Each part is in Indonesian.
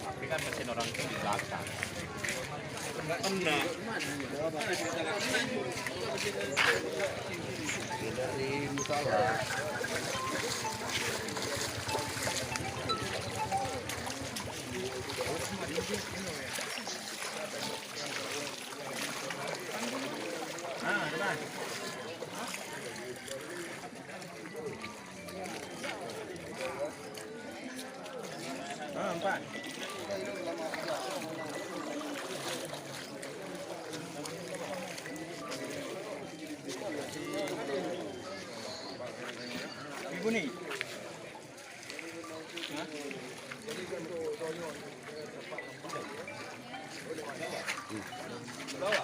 Tapi kan mesin orang itu di belakang. Enggak kena. Dari musola. Ada kan? Empat. Ibu nih. Bawa.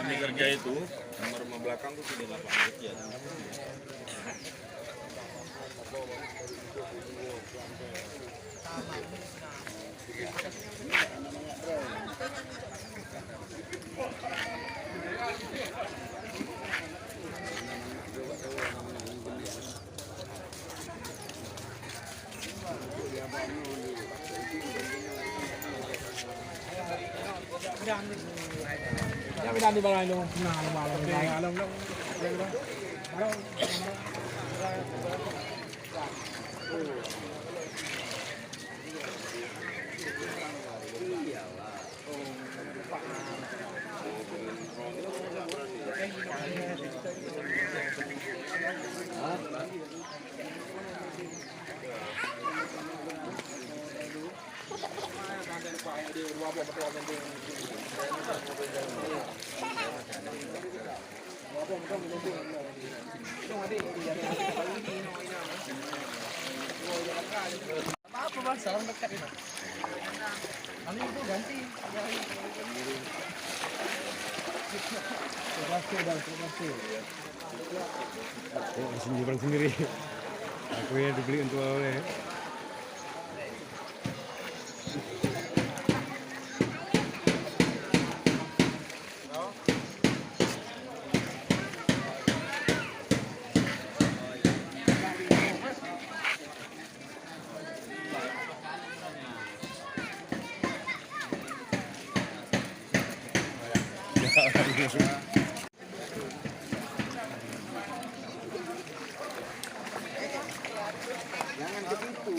Ini kerja itu nomor rumah belakang tuh sudah 8 kerja. Ya mới đang đi vào này luôn, nào vào là vào lông lông, đây đó, đó. Apa bang, salam dekat itu. Kami itu ganti. Terima kasih bang, terima kasih. Oh, masih nyebrang sendiri. Aku ya dibeli untuk oleh. Jangan ketipu.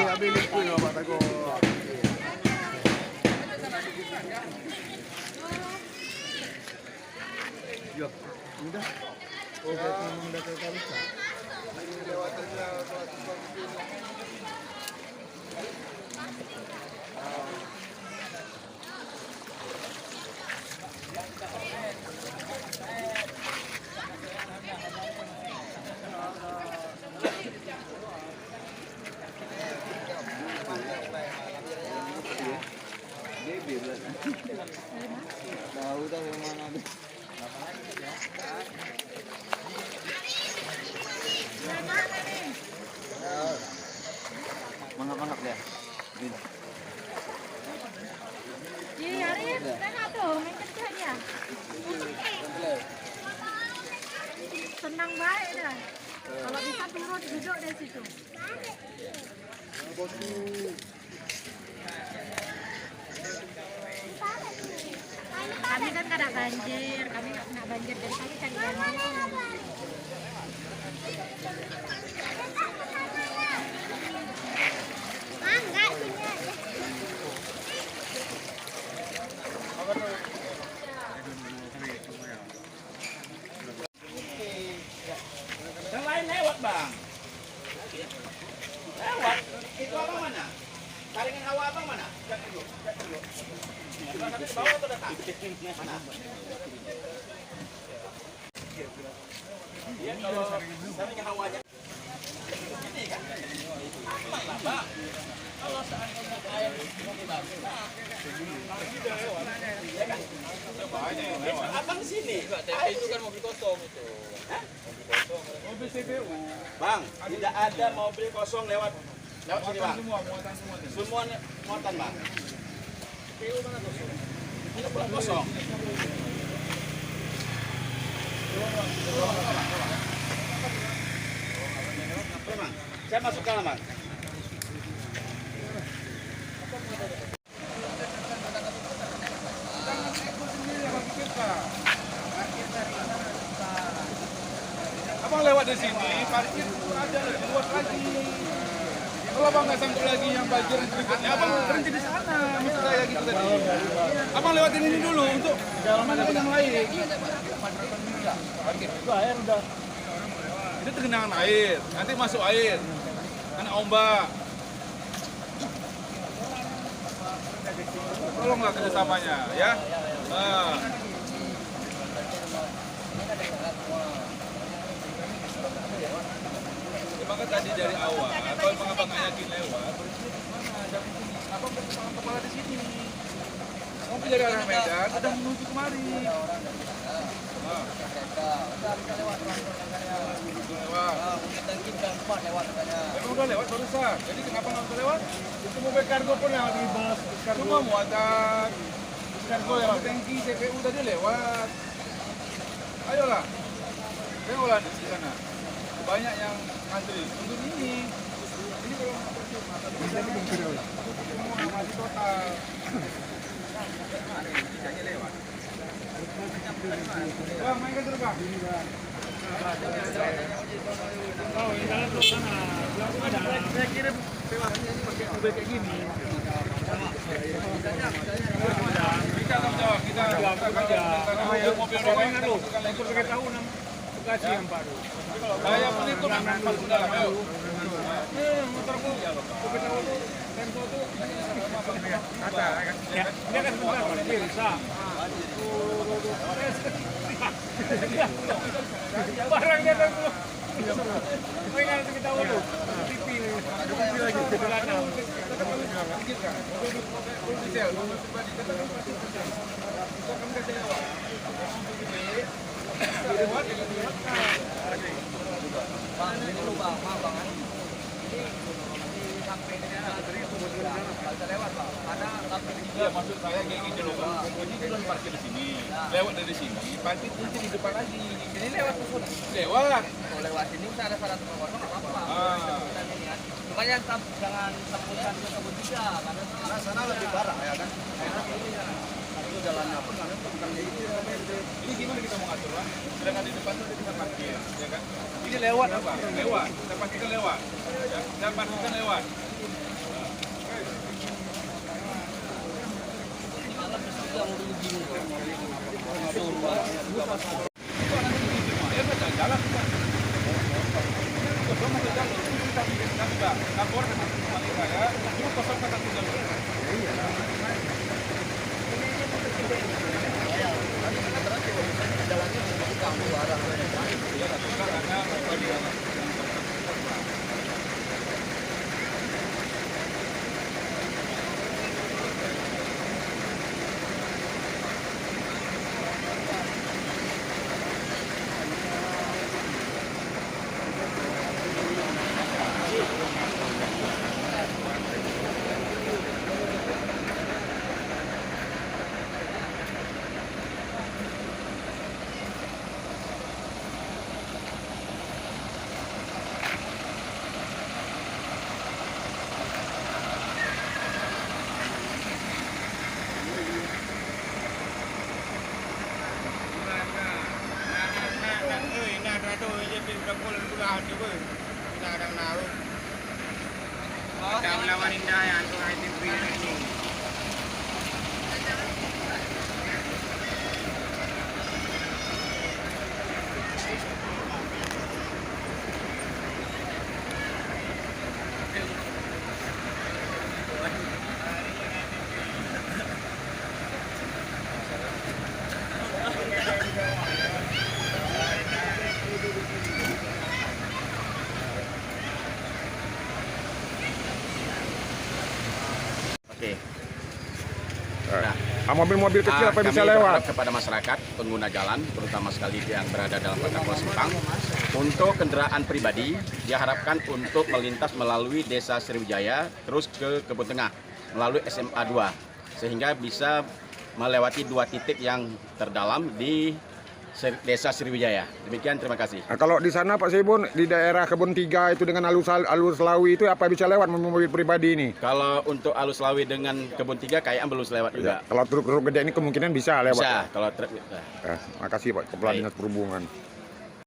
Habis itu ya Pak Tago. Ya, udah. Oh, memang udah tertarik. Tahu dah yang mana tu. Mangap-mangap dia. Iya, hari ini kan tuh main kecil dia. Senang baik dah. Kalau bisa turun duduk di situ. Kami kan kada banjir, kami nggak banjir dari kami cari banjir. Enggak sini aja. Yang lain lewat bang. Lewat. Itu abang mana? Taringan hawa abang mana? Cek dulu. Cek dulu. Sampai ke bawah atau datang? Mana? Iya kalau taringan hawanya. Ini kan. Aman lah bang. Kalau seandainya air ini bagus. Abang sini. Itu kan mobil kosong itu. Mobil kosong. Bang, tidak ada mobil kosong lewat sini bang. Muatan semua. Semua muatan bang. Ada pulang kosong. Oke, bang. Saya masuk ke bang. Abang lewat di sini, parkir ada lebih luas lagi. Kalau abang nggak sanggup lagi yang banjir berikutnya, abang berhenti di sana. Maksud saya gitu tadi. Abang lewatin ini dulu untuk jalan yang lain. Itu air udah. Itu genangan air, nanti masuk air, kena ombak. Tolonglah kerjasamanya, ya. Nah. Emang kan tadi dari awal, kalau emang abang nggak yakin lewat, berarti mana? Ada di sini. Abang berkepala kepala di sini. Mau dari arah Medan, sedang menuju kemari. Nah. Emang udah lewat barusan. Jadi kenapa nggak bisa lewat? Itu mobil kargo pun lewat di bus. Semua muatan. Kargo lewat tangki, CPU tadi lewat. Ayolah. Lewat di sana. Banyak yang ngantri untuk ini. Ini kalau nggak percuma, bisa semua masih total. Bang, main ke terbang. Oh, ini dalam tuh sana. Saya kirim pewahnya ini pakai mobil kayak gini. Kita tanggung jawab, kita mobil Pokoknya kan tuh, untuk pakai tahu nam Bekasi yang baru. saya penutup masuk dalam. Ayo. Motorku, pakai tahu tuh, Tempo tuh. Kata, ya, dia kan sebentar parkir, bisa. Barang dia kan belum. Kau ingat kita tahu tuh, TV lagi di belakang. Ya, maksud saya kayak gini loh, Bang. Pokoknya kita parkir di sini, lewat dari sini, parkir nanti di depan lagi. Ini lewat tuh, lewat. Kalau lewat sini bisa ada syarat kosong nggak apa-apa. Makanya jangan takutkan ke kebun juga, karena Sana lebih parah ya kan. itu jalannya pun kan bukan kayak gitu. Ini gimana kita mau ngatur, Bang? Sedangkan di depan tuh ada kita parkir, ya kan? Ini lewat apa? Lewat. Kita pastikan lewat. Ya, kita pastikan lewat. Oke. Mobil-mobil kecil apa bisa Kami lewat? berharap kepada masyarakat pengguna jalan, terutama sekali yang berada dalam protokol simpang, untuk kendaraan pribadi diharapkan untuk melintas melalui Desa Sriwijaya terus ke Kebun Tengah melalui SMA 2 sehingga bisa melewati 2 titik yang terdalam di Desa Sriwijaya. Demikian, terima kasih. Nah, kalau di sana Pak Sebon, di daerah Kebun 3 itu dengan alur Selawi itu apa bisa lewat mobil pribadi ini? Kalau untuk Alus Lawi dengan Kebun 3 kayaknya belum lewat juga. Kalau truk-truk gede ini kemungkinan bisa lewat. Bisa, kalau truk. Makasih Pak Kepala Dinas Perhubungan.